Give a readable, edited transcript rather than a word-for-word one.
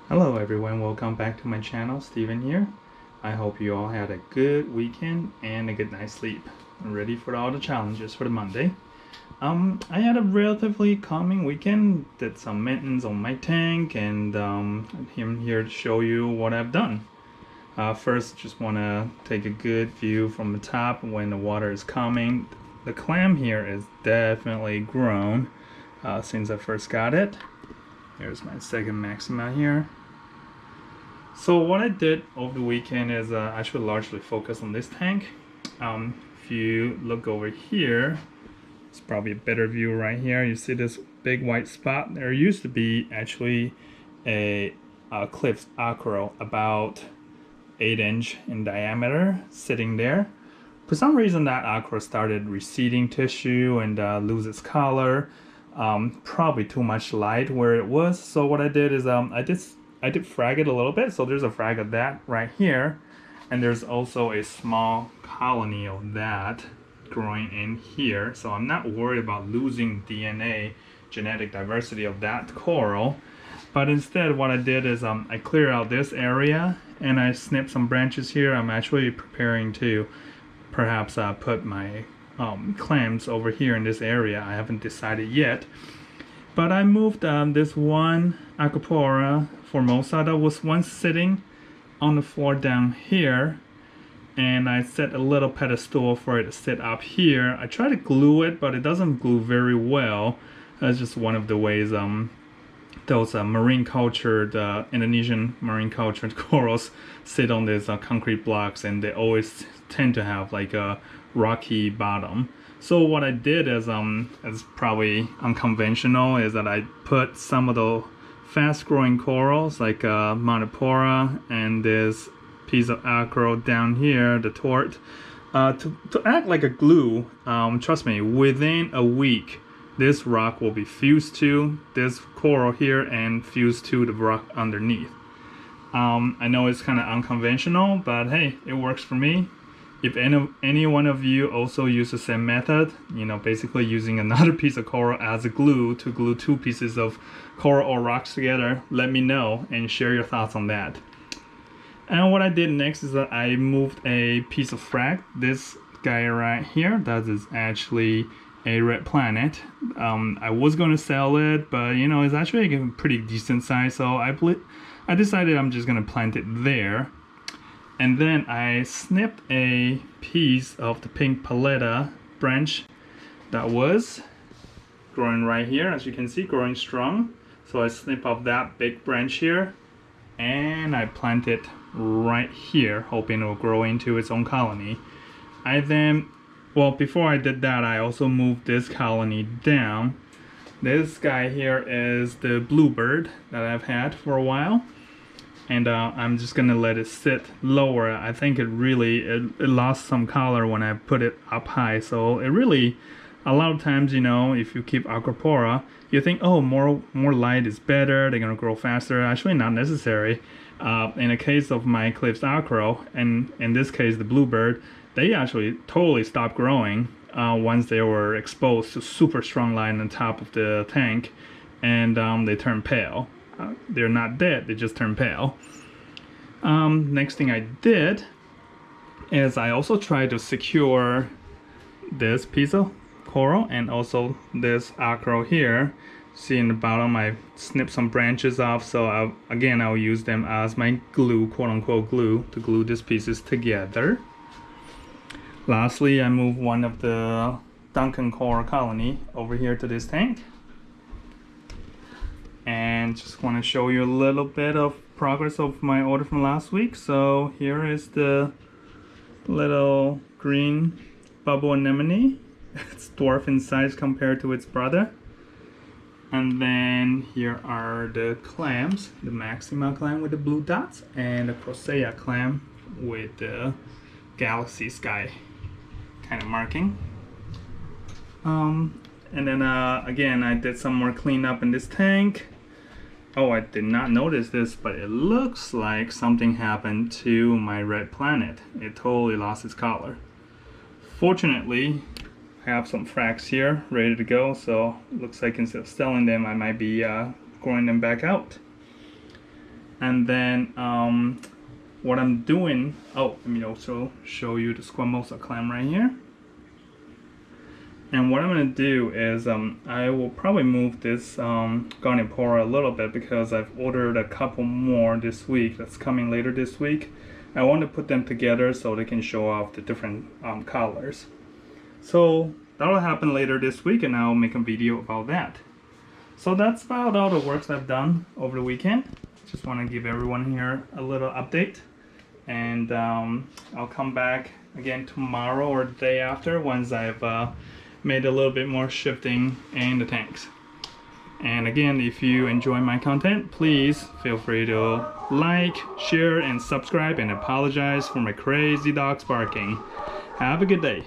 Hello everyone, welcome back to my channel. Steven here. I hope you all had a good weekend and a good night's sleep. I'm ready for all the challenges for the Monday. I had a relatively calming weekend, did some maintenance on my tank, and I'm here to show you what I've done. First, just want to take a good view from the top when the water is coming. The clam here is definitely grown since I first got it. Here's my second maxima here. So what I did over the weekend is I should largely focus on this tank. If you look over here, it's probably a better view right here. You see this big white spot? There used to be actually a Cliffs Acro about 8-inch in diameter sitting there. For some reason that Acro started receding tissue and lose its color. Probably too much light where it was. So what I did is I did frag it a little bit. So there's a frag of that right here, and there's also a small colony of that growing in here. So I'm not worried about losing DNA, genetic diversity of that coral. But instead what I did is I clear out this area and I snip some branches here. I'm actually preparing to perhaps put my clams over here in this area. I haven't decided yet. But I moved this one Acropora formosa that was once sitting on the floor down here, and I set a little pedestal for it to sit up here. I try to glue it, but it doesn't glue very well. That's just one of the ways those marine cultured Indonesian marine cultured corals sit on these concrete blocks, and they always tend to have like a rocky bottom. So what I did is probably unconventional, is that I put some of the fast-growing corals like Montipora and this piece of acro down here, the tort, to act like a glue. Trust me, within a week this rock will be fused to this coral here and fused to the rock underneath. I know it's kind of unconventional, but hey, it works for me. If any one of you also use the same method, basically using another piece of coral as a glue to glue two pieces of coral or rocks together, let me know and share your thoughts on that. And what I did next is that I moved a piece of frag. This guy right here, that is actually a red planet. I was going to sell it, but it's actually a pretty decent size, so I decided I'm just going to plant it there. And then I snipped a piece of the pink paletta branch that was growing right here, as you can see, growing strong. So I snip off that big branch here and I plant it right here, hoping it will grow into its own colony. Before I did that, I also moved this colony down. This guy here is the bluebird that I've had for a while, and I'm just gonna let it sit lower. I think it lost some color when I put it up high, so it really, a lot of times, if you keep Acropora, you think, oh, more light is better, they're gonna grow faster. Actually not necessary. In the case of my Cliffs Acro, and in this case the bluebird, they actually totally stopped growing once they were exposed to super strong light on the top of the tank, and they turned pale. They're not dead, they just turn pale. Next thing I did is I also tried to secure this piece of coral and also this acro here. See in the bottom I snipped some branches off, so I'll use them as my glue, quote-unquote glue, to glue these pieces together. Lastly, I moved one of the Duncan coral colony over here to this tank. And just want to show you a little bit of progress of my order from last week. So here is the little green bubble anemone. It's dwarf in size compared to its brother. And then here are the clams, the Maxima clam with the blue dots and the Crocea clam with the galaxy sky kind of marking. And then again, I did some more cleanup in this tank. Oh, I did not notice this, but it looks like something happened to my red planet. It totally lost its color. Fortunately, I have some frags here ready to go, so it looks like instead of selling them, I might be growing them back out. And then what I'm doing, oh, let me also show you the Squamosa clam right here. And what I'm going to do is I will probably move this Garniopora a little bit because I've ordered a couple more this week that's coming later this week. I want to put them together so they can show off the different colors. So that'll happen later this week, and I'll make a video about that. So that's about all the works I've done over the weekend. Just want to give everyone here a little update. And I'll come back again tomorrow or the day after once I've made a little bit more shifting in the tanks. And again, if you enjoy my content, please feel free to like, share, and subscribe, and apologize for my crazy dogs barking. Have a good day.